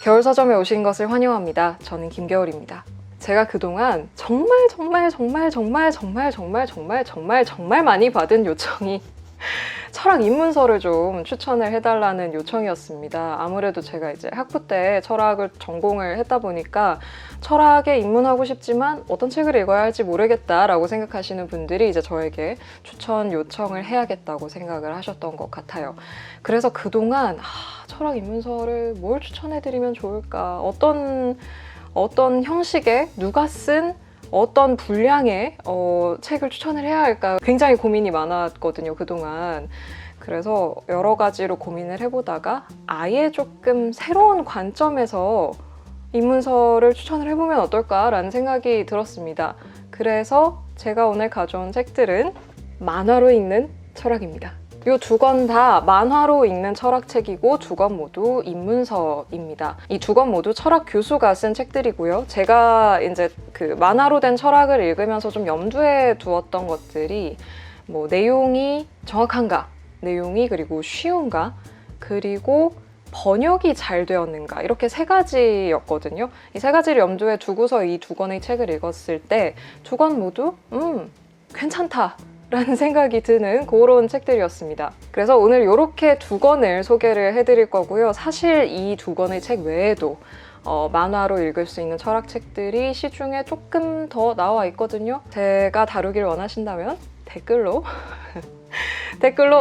겨울 서점에 오신 것을 환영합니다. 저는 김겨울입니다. 제가 그동안 정말 많이 받은 요청이 철학 입문서를 좀 추천을 해달라는 요청이었습니다. 아무래도 제가 이제 학부 때 철학을 전공을 했다 보니까 철학에 입문하고 싶지만 어떤 책을 읽어야 할지 모르겠다라고 생각하시는 분들이 이제 저에게 추천 요청을 해야겠다고 생각을 하셨던 것 같아요. 그래서 그동안 철학 입문서를 뭘 추천해드리면 좋을까? 어떤 형식의 누가 쓴 어떤 분량의 책을 추천을 해야 할까 굉장히 고민이 많았거든요, 그동안. 그래서 여러 가지로 고민을 해보다가 아예 조금 새로운 관점에서 입문서를 추천을 해보면 어떨까라는 생각이 들었습니다. 그래서 제가 오늘 가져온 책들은 만화로 읽는 철학입니다. 이 두 권 다 만화로 읽는 철학책이고 두 권 모두 입문서입니다. 이 두 권 모두 철학 교수가 쓴 책들이고요. 제가 이제 그 만화로 된 철학을 읽으면서 좀 염두에 두었던 것들이 뭐 내용이 정확한가, 내용이 그리고 쉬운가, 그리고 번역이 잘 되었는가, 이렇게 세 가지였거든요. 이 세 가지를 염두에 두고서 이 두 권의 책을 읽었을 때 두 권 모두 괜찮다 라는 생각이 드는 그런 책들이었습니다. 그래서 오늘 이렇게 두 권을 소개를 해드릴 거고요. 사실 이 두 권의 책 외에도 만화로 읽을 수 있는 철학책들이 시중에 조금 더 나와 있거든요. 제가 다루기를 원하신다면 댓글로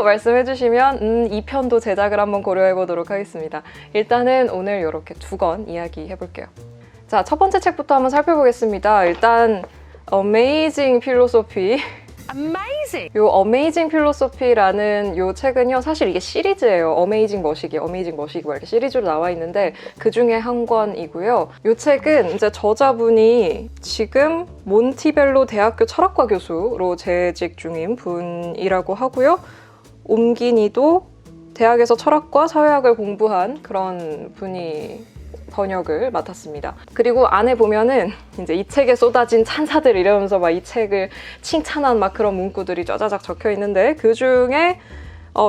말씀해 주시면 이 편도 제작을 한번 고려해 보도록 하겠습니다. 일단은 오늘 이렇게 두 권 이야기해 볼게요. 자, 첫 번째 책부터 한번 살펴보겠습니다. 일단 Amazing Philosophy. 요 어메이징 필로소피라는 요 책은요, 사실 이게 시리즈예요. 어메이징 머시기 막 이렇게 시리즈로 나와 있는데 그 중에 한 권이고요. 요 책은 이제 저자분이 지금 몬티벨로 대학교 철학과 교수로 재직 중인 분이라고 하고요. 옴기니도 대학에서 철학과 사회학을 공부한 그런 분이 번역을 맡았습니다. 그리고 안에 보면은 이제 이 책에 쏟아진 찬사들 이러면서 막 이 책을 칭찬한 막 그런 문구들이 쩌자작 적혀 있는데 그 중에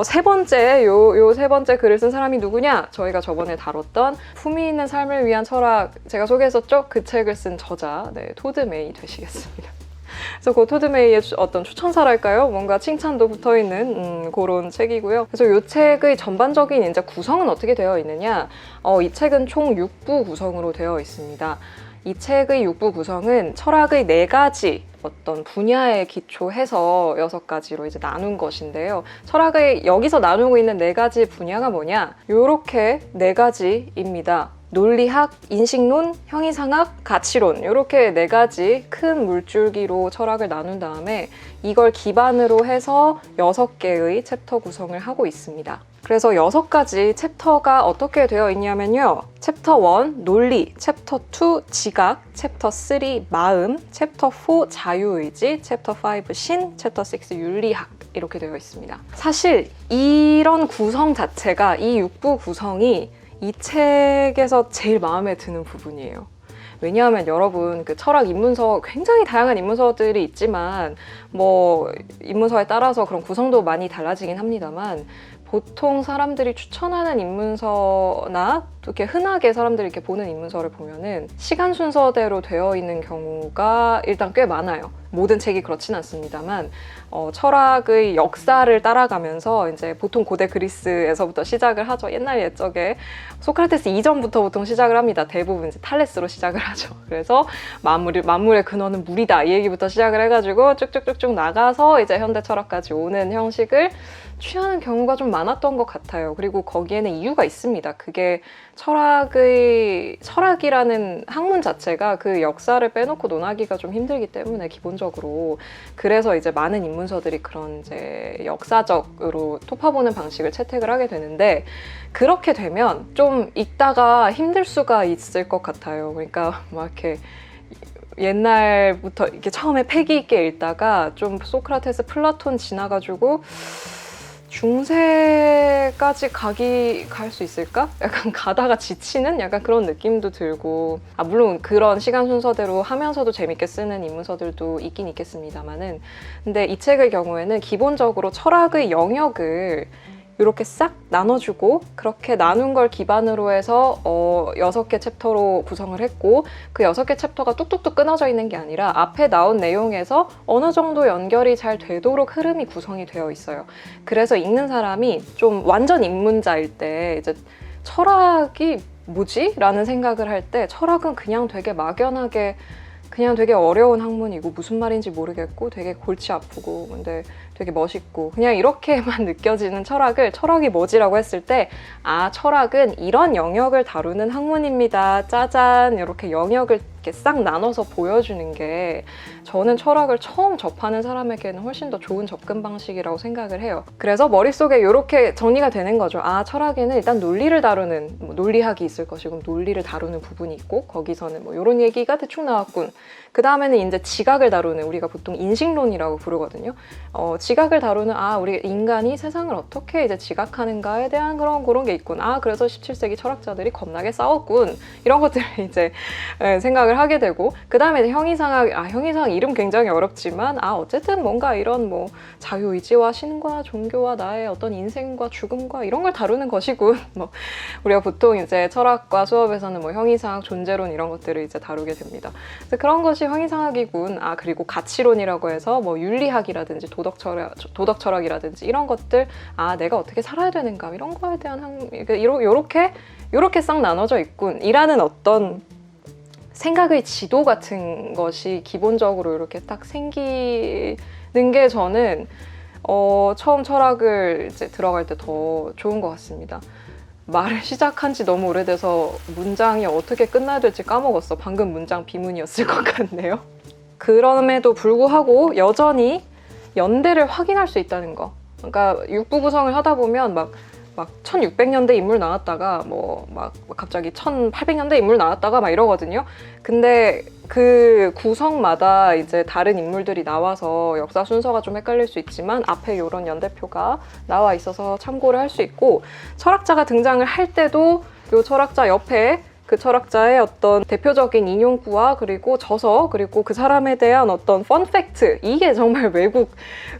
세 번째 세 번째 글을 쓴 사람이 누구냐? 저희가 저번에 다뤘던 품위 있는 삶을 위한 철학 제가 소개했었죠? 그 책을 쓴 저자 토드 메이 되시겠습니다. 그래서 그 토드 메이의 어떤 추천사랄까요? 뭔가 칭찬도 붙어있는 그런 책이고요. 그래서 이 책의 전반적인 이제 구성은 어떻게 되어 있느냐? 이 책은 총 6부 구성으로 되어 있습니다. 이 책의 6부 구성은 철학의 4가지 어떤 분야에 기초해서 6가지로 이제 나눈 것인데요. 철학의 여기서 나누고 있는 4가지 분야가 뭐냐? 요렇게 4가지입니다. 논리학, 인식론, 형이상학, 가치론, 이렇게 4가지 큰 물줄기로 철학을 나눈 다음에 이걸 기반으로 해서 6개의 챕터 구성을 하고 있습니다. 그래서 6가지 챕터가 어떻게 되어 있냐면요. 챕터 1 논리, 챕터 2 지각, 챕터 3 마음, 챕터 4 자유의지, 챕터 5 신, 챕터 6 윤리학 이렇게 되어 있습니다. 사실 이런 구성 자체가 이 6부 구성이 이 책에서 제일 마음에 드는 부분이에요. 왜냐하면 여러분 그 철학 입문서 굉장히 다양한 입문서들이 있지만 뭐 입문서에 따라서 그런 구성도 많이 달라지긴 합니다만 보통 사람들이 추천하는 입문서나 또 이렇게 흔하게 사람들이 이렇게 보는 입문서를 보면은 시간 순서대로 되어 있는 경우가 일단 꽤 많아요. 모든 책이 그렇진 않습니다만 철학의 역사를 따라가면서 이제 보통 고대 그리스에서부터 시작을 하죠. 옛날 옛적에 소크라테스 이전부터 보통 시작을 합니다. 대부분 이제 탈레스로 시작을 하죠. 그래서 만물의 근원은 물이다 이 얘기부터 시작을 해가지고 쭉쭉쭉쭉 나가서 이제 현대 철학까지 오는 형식을 취하는 경우가 좀 많았던 것 같아요. 그리고 거기에는 이유가 있습니다. 그게 철학이라는 학문 자체가 그 역사를 빼놓고 논하기가 좀 힘들기 때문에 기본적으로 그래서 이제 많은 입문서들이 그런 이제 역사적으로 토파보는 방식을 채택을 하게 되는데 그렇게 되면 좀 읽다가 힘들 수가 있을 것 같아요. 그러니까 막 이렇게 옛날부터 이렇게 처음에 패기 있게 읽다가 좀 소크라테스, 플라톤 지나가지고 중세까지 갈 수 있을까? 약간 가다가 지치는 약간 그런 느낌도 들고 물론 그런 시간 순서대로 하면서도 재밌게 쓰는 입문서들도 있긴 있겠습니다만은 근데 이 책의 경우에는 기본적으로 철학의 영역을 이렇게 싹 나눠주고 그렇게 나눈 걸 기반으로 해서 6개 챕터로 구성을 했고 그 6개 챕터가 뚝뚝뚝 끊어져 있는 게 아니라 앞에 나온 내용에서 어느 정도 연결이 잘 되도록 흐름이 구성이 되어 있어요. 그래서 읽는 사람이 좀 완전 입문자일 때 이제 철학이 뭐지? 라는 생각을 할 때 철학은 그냥 되게 막연하게 그냥 되게 어려운 학문이고 무슨 말인지 모르겠고 되게 골치 아프고 근데 되게 멋있고 그냥 이렇게만 느껴지는 철학이 뭐지라고 했을 때 아, 철학은 이런 영역을 다루는 학문입니다. 짜잔 이렇게 영역을 이렇게 싹 나눠서 보여주는 게 저는 철학을 처음 접하는 사람에게는 훨씬 더 좋은 접근 방식이라고 생각을 해요. 그래서 머릿속에 이렇게 정리가 되는 거죠. 아, 철학에는 일단 논리를 다루는 논리학이 있을 것이고 논리를 다루는 부분이 있고 거기서는 뭐 이런 얘기가 대충 나왔군. 그 다음에는 이제 지각을 다루는 우리가 보통 인식론이라고 부르거든요. 지각을 다루는 우리 인간이 세상을 어떻게 이제 지각하는가에 대한 그런 게 있군. 그래서 17세기 철학자들이 겁나게 싸웠군. 이런 것들을 이제 생각을 하게 되고 그 다음에 형이상학 형이상학 이름 굉장히 어렵지만 어쨌든 뭔가 이런 뭐 자유의지와 신과 종교와 나의 어떤 인생과 죽음과 이런 걸 다루는 것이군. 뭐 우리가 보통 이제 철학과 수업에서는 뭐 형이상학, 존재론 이런 것들을 이제 다루게 됩니다. 그래서 그런 것이 형이상학이군. 그리고 가치론이라고 해서 뭐 윤리학이라든지 도덕철학이라든지 이런 것들 내가 어떻게 살아야 되는가 이런 거에 대한 이렇게 싹 나눠져 있군 이라는 어떤 생각의 지도 같은 것이 기본적으로 이렇게 딱 생기는 게 저는 처음 철학을 이제 들어갈 때 더 좋은 것 같습니다. 말을 시작한 지 너무 오래돼서 문장이 어떻게 끝나야 될지 까먹었어. 방금 문장 비문이었을 것 같네요. 그럼에도 불구하고 여전히 연대를 확인할 수 있다는 거. 그러니까 육부 구성을 하다 보면 막 1600년대 인물 나왔다가 막 갑자기 1800년대 인물 나왔다가 막 이러거든요. 근데 그 구성마다 이제 다른 인물들이 나와서 역사 순서가 좀 헷갈릴 수 있지만 앞에 이런 연대표가 나와 있어서 참고를 할 수 있고 철학자가 등장을 할 때도 이 철학자 옆에 그 철학자의 어떤 대표적인 인용구와 그리고 저서 그리고 그 사람에 대한 어떤 펀팩트 이게 정말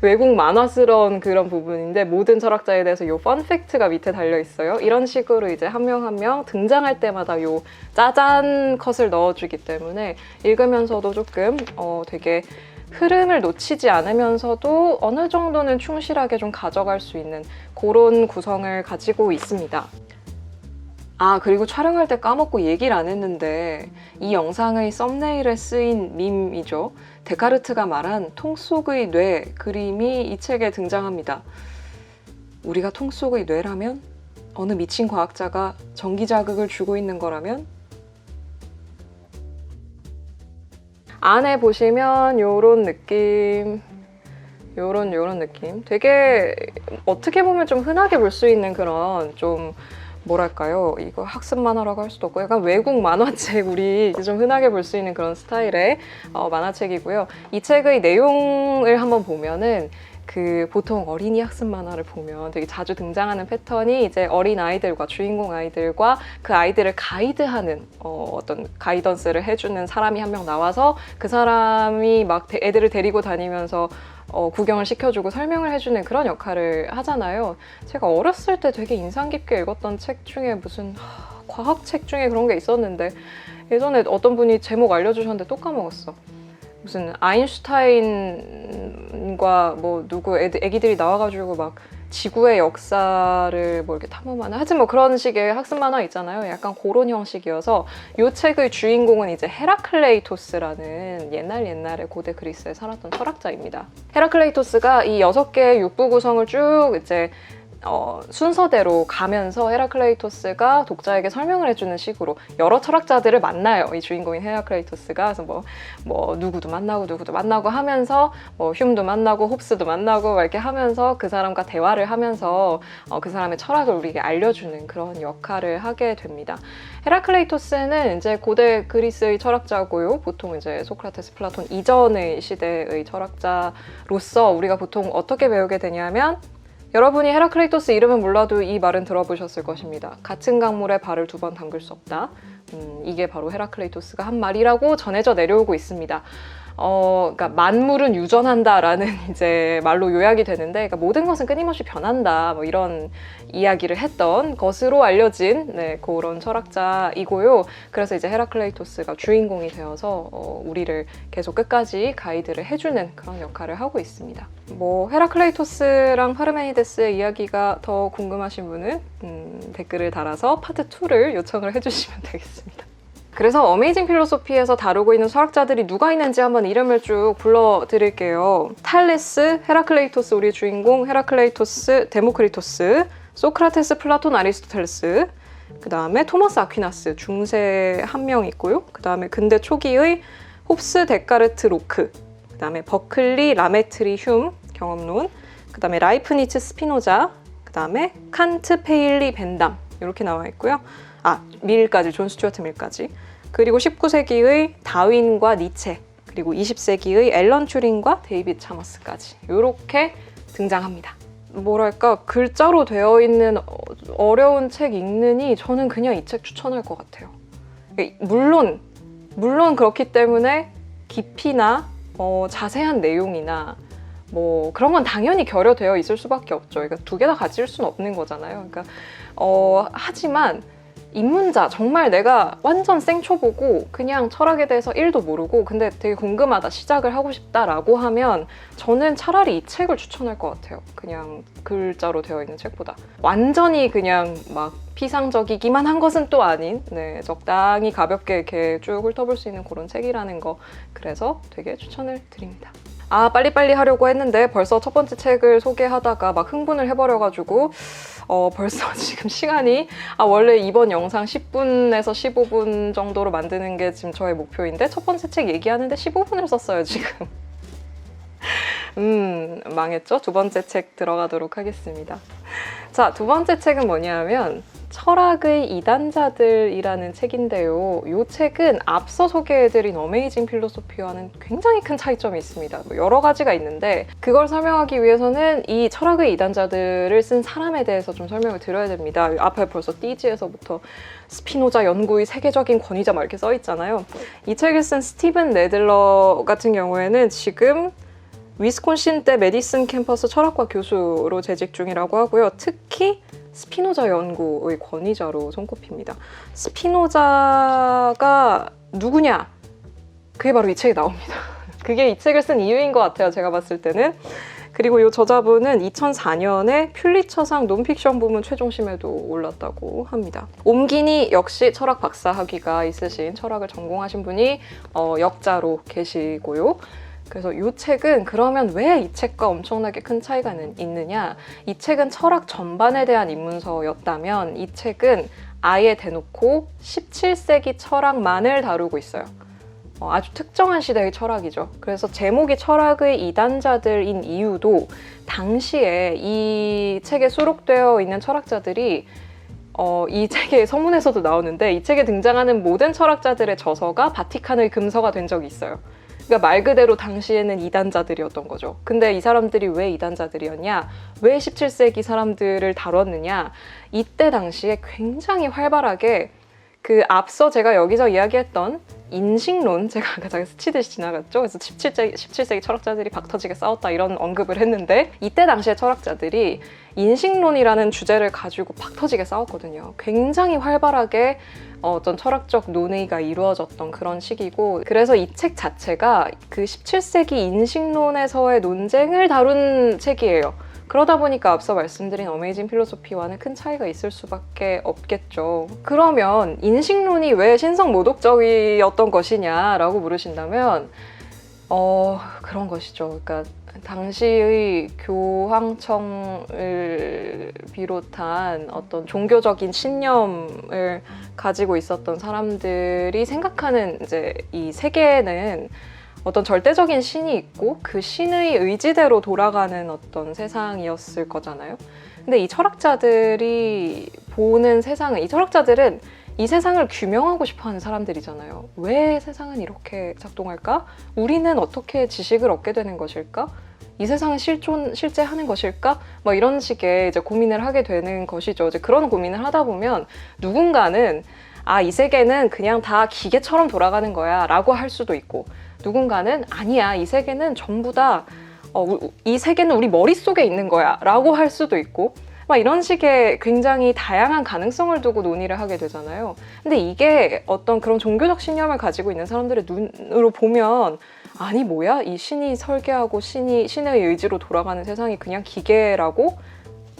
외국 만화스러운 그런 부분인데 모든 철학자에 대해서 이 펀팩트가 밑에 달려 있어요. 이런 식으로 이제 한 명 한 명 등장할 때마다 요 짜잔 컷을 넣어주기 때문에 읽으면서도 조금 되게 흐름을 놓치지 않으면서도 어느 정도는 충실하게 좀 가져갈 수 있는 그런 구성을 가지고 있습니다. 그리고 촬영할 때 까먹고 얘기를 안 했는데 이 영상의 썸네일에 쓰인 밈이죠. 데카르트가 말한 통 속의 뇌 그림이 이 책에 등장합니다. 우리가 통 속의 뇌라면? 어느 미친 과학자가 전기 자극을 주고 있는 거라면? 안에 보시면 요런 느낌 요런 느낌 되게 어떻게 보면 좀 흔하게 볼 수 있는 그런 좀 뭐랄까요? 이거 학습 만화라고 할 수도 없고 약간 외국 만화책 우리 좀 흔하게 볼 수 있는 그런 스타일의 만화책이고요. 이 책의 내용을 한번 보면은 보통 어린이 학습 만화를 보면 되게 자주 등장하는 패턴이 이제 어린 아이들과 주인공 아이들과 그 아이들을 가이드하는 어떤 가이던스를 해주는 사람이 한 명 나와서 그 사람이 막 애들을 데리고 다니면서 구경을 시켜주고 설명을 해주는 그런 역할을 하잖아요. 제가 어렸을 때 되게 인상 깊게 읽었던 책 중에 무슨 과학책 중에 그런 게 있었는데 예전에 어떤 분이 제목 알려주셨는데 또 까먹었어. 무슨 아인슈타인과 뭐 누구 애기들이 나와가지고 막 지구의 역사를 뭐 이렇게 탐험하는 하여튼 뭐 그런 식의 학습 만화 있잖아요. 약간 그런 형식이어서 이 책의 주인공은 이제 헤라클레이토스라는 옛날에 고대 그리스에 살았던 철학자입니다. 헤라클레이토스가 이 6개의 육부 구성을 쭉 이제 순서대로 가면서 헤라클레이토스가 독자에게 설명을 해주는 식으로 여러 철학자들을 만나요. 이 주인공인 헤라클레이토스가. 그래서 뭐 누구도 만나고 하면서 뭐 흉도 만나고 홉스도 만나고 막 이렇게 하면서 그 사람과 대화를 하면서 그 사람의 철학을 우리에게 알려주는 그런 역할을 하게 됩니다. 헤라클레이토스는 이제 고대 그리스의 철학자고요. 보통 이제 소크라테스, 플라톤 이전의 시대의 철학자로서 우리가 보통 어떻게 배우게 되냐면 여러분이 헤라클레이토스 이름은 몰라도 이 말은 들어보셨을 것입니다. 같은 강물에 발을 2번 담글 수 없다. 이게 바로 헤라클레이토스가 한 말이라고 전해져 내려오고 있습니다. 그러니까 만물은 유전한다라는 이제 말로 요약이 되는데, 그러니까 모든 것은 끊임없이 변한다, 뭐 이런 이야기를 했던 것으로 알려진 그런 철학자이고요. 그래서 이제 헤라클레이토스가 주인공이 되어서 우리를 계속 끝까지 가이드를 해주는 그런 역할을 하고 있습니다. 뭐 헤라클레이토스랑 파르메니데스의 이야기가 더 궁금하신 분은 댓글을 달아서 파트 2를 요청을 해주시면 되겠습니다. 그래서 어메이징 필로소피에서 다루고 있는 철학자들이 누가 있는지 한번 이름을 쭉 불러드릴게요. 탈레스, 헤라클레이토스 우리 주인공, 헤라클레이토스, 데모크리토스, 소크라테스, 플라톤, 아리스토텔레스, 그 다음에 토마스 아퀴나스 중세 한 명 있고요. 그 다음에 근대 초기의 홉스, 데카르트, 로크, 그 다음에 버클리, 라메트리, 휴մ 경험론, 그 다음에 라이프니츠, 스피노자, 그 다음에 칸트, 페일리, 벤담 이렇게 나와 있고요. 밀까지, 존 스튜어트 밀까지. 그리고 19세기의 다윈과 니체, 그리고 20세기의 앨런 튜링과 데이빗 차머스까지 이렇게 등장합니다. 뭐랄까, 글자로 되어 있는 어려운 책 읽느니 저는 그냥 이 책 추천할 것 같아요. 물론 그렇기 때문에 깊이나 자세한 내용이나 뭐 그런 건 당연히 결여되어 있을 수밖에 없죠. 그러니까 두 개 다 가질 수는 없는 거잖아요. 그러니까 하지만 입문자, 정말 내가 완전 생초보고 그냥 철학에 대해서 1도 모르고 근데 되게 궁금하다, 시작을 하고 싶다라고 하면 저는 차라리 이 책을 추천할 것 같아요. 그냥 글자로 되어 있는 책보다. 완전히 그냥 막 피상적이기만 한 것은 또 아닌, 적당히 가볍게 이렇게 쭉 훑어볼 수 있는 그런 책이라는 거, 그래서 되게 추천을 드립니다. 빨리빨리 하려고 했는데 벌써 첫 번째 책을 소개하다가 막 흥분을 해버려가지고 벌써 지금 시간이 원래 이번 영상 10분에서 15분 정도로 만드는 게 지금 저의 목표인데 첫 번째 책 얘기하는데 15분을 썼어요 지금. 망했죠? 두 번째 책 들어가도록 하겠습니다. 자, 두 번째 책은 뭐냐면 철학의 이단자들이라는 책인데요. 이 책은 앞서 소개해드린 어메이징 필로소피와는 굉장히 큰 차이점이 있습니다. 여러 가지가 있는데 그걸 설명하기 위해서는 이 철학의 이단자들을 쓴 사람에 대해서 좀 설명을 드려야 됩니다. 앞에 벌써 띠지에서부터 스피노자 연구의 세계적인 권위자 막 이렇게 써 있잖아요. 이 책을 쓴 스티븐 네들러 같은 경우에는 지금 위스콘신대 메디슨 캠퍼스 철학과 교수로 재직 중이라고 하고요. 특히 스피노자 연구의 권위자로 손꼽힙니다. 스피노자가 누구냐? 그게 바로 이 책에 나옵니다. 그게 이 책을 쓴 이유인 것 같아요, 제가 봤을 때는. 그리고 이 저자분은 2004년에 퓰리처상 논픽션 부문 최종심에도 올랐다고 합니다. 옴기니 역시 철학 박사 학위가 있으신, 철학을 전공하신 분이 역자로 계시고요. 그래서 이 책은 그러면 왜 이 책과 엄청나게 큰 차이가 있느냐? 이 책은 철학 전반에 대한 입문서였다면 이 책은 아예 대놓고 17세기 철학만을 다루고 있어요. 아주 특정한 시대의 철학이죠. 그래서 제목이 철학의 이단자들인 이유도 당시에 이 책에 수록되어 있는 철학자들이 이 책의 서문에서도 나오는데 이 책에 등장하는 모든 철학자들의 저서가 바티칸의 금서가 된 적이 있어요. 그러니까 말 그대로 당시에는 이단자들이었던 거죠. 근데 이 사람들이 왜 이단자들이었냐? 왜 17세기 사람들을 다뤘느냐? 이때 당시에 굉장히 활발하게 그 앞서 제가 여기서 이야기했던 인식론, 제가 아까 스치듯이 지나갔죠. 그래서 17세기 철학자들이 박터지게 싸웠다 이런 언급을 했는데 이때 당시에 철학자들이 인식론이라는 주제를 가지고 박터지게 싸웠거든요. 굉장히 활발하게 어떤 철학적 논의가 이루어졌던 그런 시기고, 그래서 이 책 자체가 그 17세기 인식론에서의 논쟁을 다룬 책이에요. 그러다 보니까 앞서 말씀드린 어메이징 필로소피와는 큰 차이가 있을 수밖에 없겠죠. 그러면 인식론이 왜 신성모독적이었던 것이냐라고 물으신다면 그런 것이죠. 그러니까 당시의 교황청을 비롯한 어떤 종교적인 신념을 가지고 있었던 사람들이 생각하는 이제 이 세계에는 어떤 절대적인 신이 있고 그 신의 의지대로 돌아가는 어떤 세상이었을 거잖아요. 근데 이 철학자들이 보는 세상은, 이 철학자들은 이 세상을 규명하고 싶어하는 사람들이잖아요. 왜 세상은 이렇게 작동할까? 우리는 어떻게 지식을 얻게 되는 것일까? 이 세상은 실제 하는 것일까? 뭐 이런 식의 이제 고민을 하게 되는 것이죠. 이제 그런 고민을 하다 보면 누군가는 이 세계는 그냥 다 기계처럼 돌아가는 거야 라고 할 수도 있고, 누군가는 아니야, 이 세계는 전부 다 이 세계는 우리 머릿속에 있는 거야 라고 할 수도 있고, 막 이런 식의 굉장히 다양한 가능성을 두고 논의를 하게 되잖아요. 근데 이게 어떤 그런 종교적 신념을 가지고 있는 사람들의 눈으로 보면 아니 뭐야? 이 신이 설계하고 신의 의지로 돌아가는 세상이 그냥 기계라고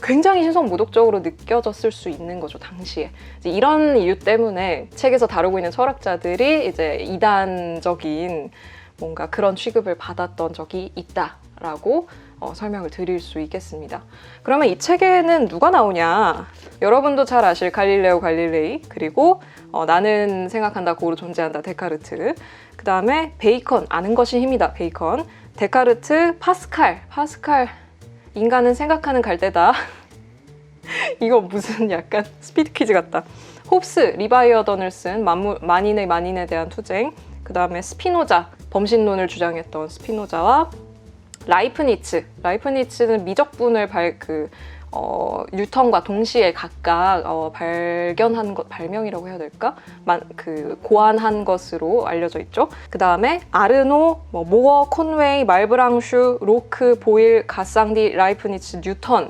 굉장히 신선모독적으로 느껴졌을 수 있는 거죠, 당시에. 이제 이런 이유 때문에 책에서 다루고 있는 철학자들이 이제 이단적인 뭔가 그런 취급을 받았던 적이 있다라고 설명을 드릴 수 있겠습니다. 그러면 이 책에는 누가 나오냐? 여러분도 잘 아실 갈릴레오 갈릴레이, 그리고 나는 생각한다 고로 존재한다 데카르트, 그 다음에 베이컨, 아는 것이 힘이다 베이컨, 데카르트, 파스칼 인간은 생각하는 갈대다 이거 무슨 약간 스피드 퀴즈 같다. 홉스, 리바이어던을 쓴 만인에 대한 투쟁, 그 다음에 스피노자, 범신론을 주장했던 스피노자와 라이프니츠는 미적분을 뉴턴과 동시에 각각 발견한 것, 발명이라고 해야 될까? 고안한 것으로 알려져 있죠. 그 다음에 아르노, 모어, 콘웨이, 말브랑슈, 로크, 보일, 가상디, 라이프니츠,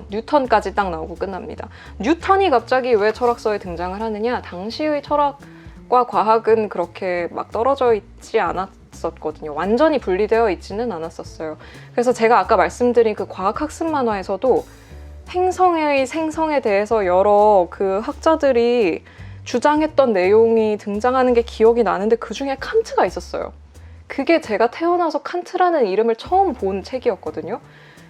뉴턴까지 딱 나오고 끝납니다. 뉴턴이 갑자기 왜 철학서에 등장을 하느냐? 당시의 철학과 과학은 그렇게 막 떨어져 있지 않았었거든요. 완전히 분리되어 있지는 않았었어요. 그래서 제가 아까 말씀드린 그 과학학습 만화에서도 행성의 생성에 대해서 여러 그 학자들이 주장했던 내용이 등장하는 게 기억이 나는데 그 중에 칸트가 있었어요. 그게 제가 태어나서 칸트라는 이름을 처음 본 책이었거든요.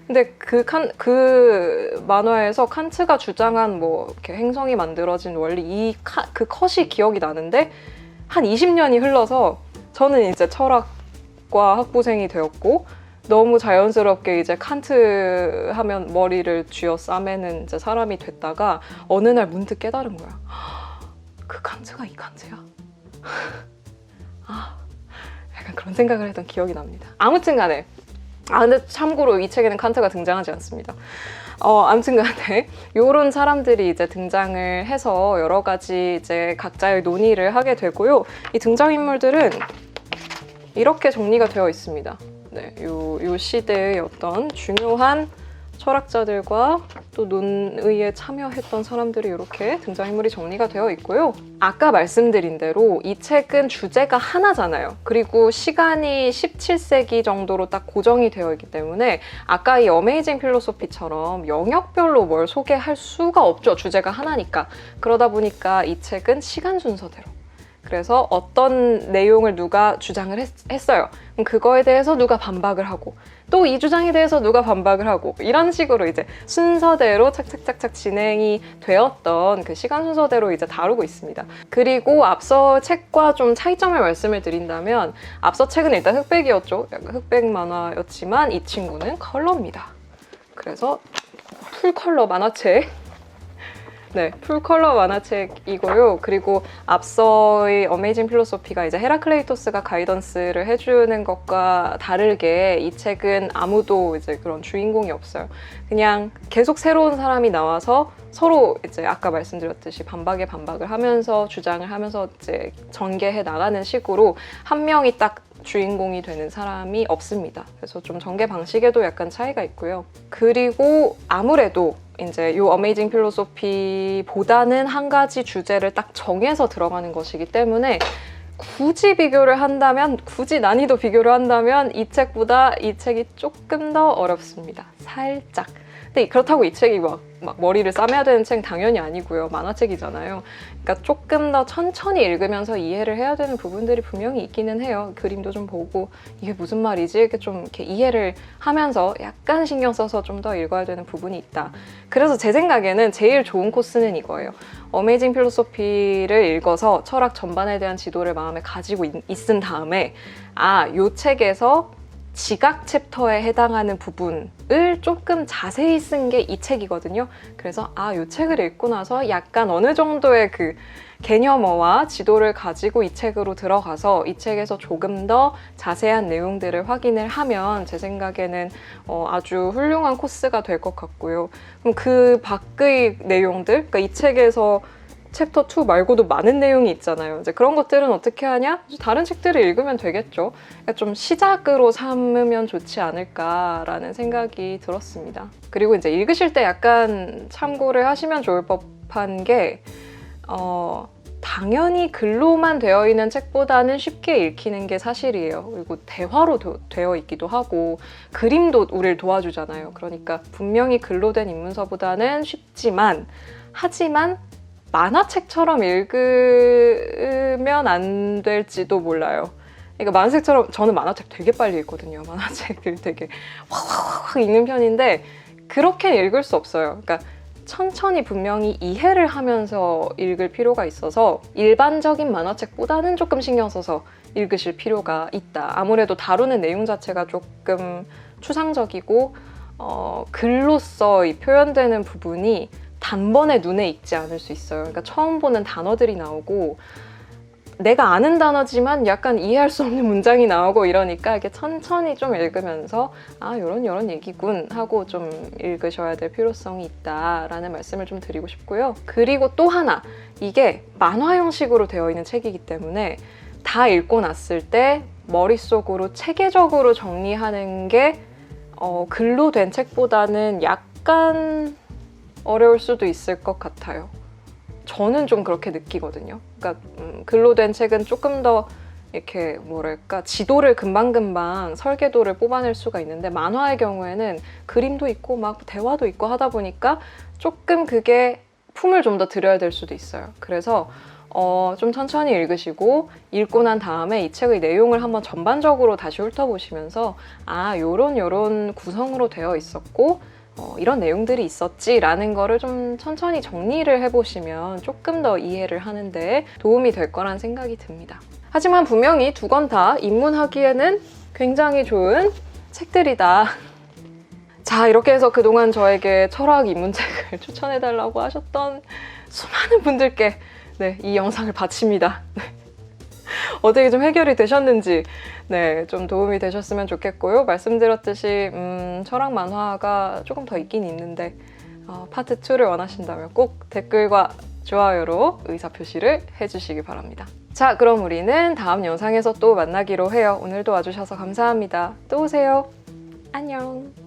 근데 그 만화에서 칸트가 주장한 이렇게 행성이 만들어진 원리, 그 컷이 기억이 나는데 한 20년이 흘러서 저는 이제 철학과 학부생이 되었고, 너무 자연스럽게 이제 칸트 하면 머리를 쥐어 싸매는 이제 사람이 됐다가 어느 날 문득 깨달은 거야. 그 칸트가 이 칸트야? 약간 그런 생각을 했던 기억이 납니다. 아무튼 간에 근데 참고로 이 책에는 칸트가 등장하지 않습니다. 아무튼 간에 요런 사람들이 이제 등장을 해서 여러 가지 이제 각자의 논의를 하게 되고요. 이 등장인물들은 이렇게 정리가 되어 있습니다. 네, 요 시대의 어떤 중요한 철학자들과 또 논의에 참여했던 사람들이 이렇게 등장인물이 정리가 되어 있고요. 아까 말씀드린 대로 이 책은 주제가 하나잖아요. 그리고 시간이 17세기 정도로 딱 고정이 되어 있기 때문에 아까 이 어메이징 필로소피처럼 영역별로 뭘 소개할 수가 없죠. 주제가 하나니까. 그러다 보니까 이 책은 시간 순서대로. 그래서 어떤 내용을 누가 주장을 했어요. 그럼 그거에 대해서 누가 반박을 하고, 또 이 주장에 대해서 누가 반박을 하고, 이런 식으로 이제 순서대로 착착착착 진행이 되었던 그 시간 순서대로 이제 다루고 있습니다. 그리고 앞서 책과 좀 차이점을 말씀을 드린다면, 앞서 책은 일단 흑백이었죠. 약간 흑백 만화였지만 이 친구는 컬러입니다. 그래서 풀컬러 만화책. 네, 풀컬러 만화책이고요. 그리고 앞서의 어메이징 필로소피가 이제 헤라클레이토스가 가이던스를 해주는 것과 다르게 이 책은 아무도 이제 그런 주인공이 없어요. 그냥 계속 새로운 사람이 나와서 서로 이제 아까 말씀드렸듯이 반박에 반박을 하면서 주장을 하면서 이제 전개해 나가는 식으로 한 명이 딱 주인공이 되는 사람이 없습니다. 그래서 좀 전개 방식에도 약간 차이가 있고요. 그리고 아무래도 이제 요 어메이징 필로소피보다는 한 가지 주제를 딱 정해서 들어가는 것이기 때문에 굳이 비교를 한다면, 굳이 난이도 비교를 한다면 이 책보다 이 책이 조금 더 어렵습니다. 살짝. 근데 그렇다고 이 책이 막 머리를 싸매야 되는 책 당연히 아니고요. 만화책이잖아요. 그러니까 조금 더 천천히 읽으면서 이해를 해야 되는 부분들이 분명히 있기는 해요. 그림도 좀 보고 이게 무슨 말이지? 이렇게 좀 이렇게 이해를 하면서 약간 신경 써서 좀 더 읽어야 되는 부분이 있다. 그래서 제 생각에는 제일 좋은 코스는 이거예요. 어메이징 필로소피를 읽어서 철학 전반에 대한 지도를 마음에 가지고 있은 다음에 요 책에서 지각 챕터에 해당하는 부분을 조금 자세히 쓴 게 이 책이거든요. 그래서 이 책을 읽고 나서 약간 어느 정도의 그 개념어와 지도를 가지고 이 책으로 들어가서 이 책에서 조금 더 자세한 내용들을 확인을 하면 제 생각에는 아주 훌륭한 코스가 될 것 같고요. 그럼 그 밖의 내용들, 그러니까 이 책에서 챕터 2 말고도 많은 내용이 있잖아요. 이제 그런 것들은 어떻게 하냐? 다른 책들을 읽으면 되겠죠. 그러니까 좀 시작으로 삼으면 좋지 않을까라는 생각이 들었습니다. 그리고 이제 읽으실 때 약간 참고를 하시면 좋을 법한 게 당연히 글로만 되어 있는 책보다는 쉽게 읽히는 게 사실이에요. 그리고 대화로 되어 있기도 하고 그림도 우리를 도와주잖아요. 그러니까 분명히 글로 된 입문서보다는 쉽지만 하지만 만화책처럼 읽으면 안 될지도 몰라요. 그러니까 만화책처럼 저는 만화책 되게 빨리 읽거든요. 만화책을 되게 확 읽는 편인데 그렇게 읽을 수 없어요. 그러니까 천천히 분명히 이해를 하면서 읽을 필요가 있어서 일반적인 만화책보다는 조금 신경 써서 읽으실 필요가 있다. 아무래도 다루는 내용 자체가 조금 추상적이고 글로써 이 표현되는 부분이 단번에 눈에 익지 않을 수 있어요. 그러니까 처음 보는 단어들이 나오고 내가 아는 단어지만 약간 이해할 수 없는 문장이 나오고 이러니까 이렇게 천천히 좀 읽으면서 요런 얘기군 하고 좀 읽으셔야 될 필요성이 있다라는 말씀을 좀 드리고 싶고요. 그리고 또 하나, 이게 만화 형식으로 되어 있는 책이기 때문에 다 읽고 났을 때 머릿속으로 체계적으로 정리하는 게 글로 된 책보다는 약간 어려울 수도 있을 것 같아요. 저는 좀 그렇게 느끼거든요. 그러니까 글로 된 책은 조금 더 이렇게 뭐랄까 지도를 금방금방 설계도를 뽑아낼 수가 있는데 만화의 경우에는 그림도 있고 막 대화도 있고 하다 보니까 조금 그게 품을 좀 더 들여야 될 수도 있어요. 그래서 좀 천천히 읽으시고 읽고 난 다음에 이 책의 내용을 한번 전반적으로 다시 훑어보시면서 요런 구성으로 되어 있었고 이런 내용들이 있었지라는 거를 좀 천천히 정리를 해보시면 조금 더 이해를 하는데 도움이 될 거란 생각이 듭니다. 하지만 분명히 두 권 다 입문하기에는 굉장히 좋은 책들이다. 자, 이렇게 해서 그동안 저에게 철학 입문책을 추천해달라고 하셨던 수많은 분들께 이 영상을 바칩니다. 어떻게 좀 해결이 되셨는지 좀 도움이 되셨으면 좋겠고요. 말씀드렸듯이 철학 만화가 조금 더 있긴 있는데 파트 2를 원하신다면 꼭 댓글과 좋아요로 의사표시를 해주시기 바랍니다. 자, 그럼 우리는 다음 영상에서 또 만나기로 해요. 오늘도 와주셔서 감사합니다. 또 오세요. 안녕.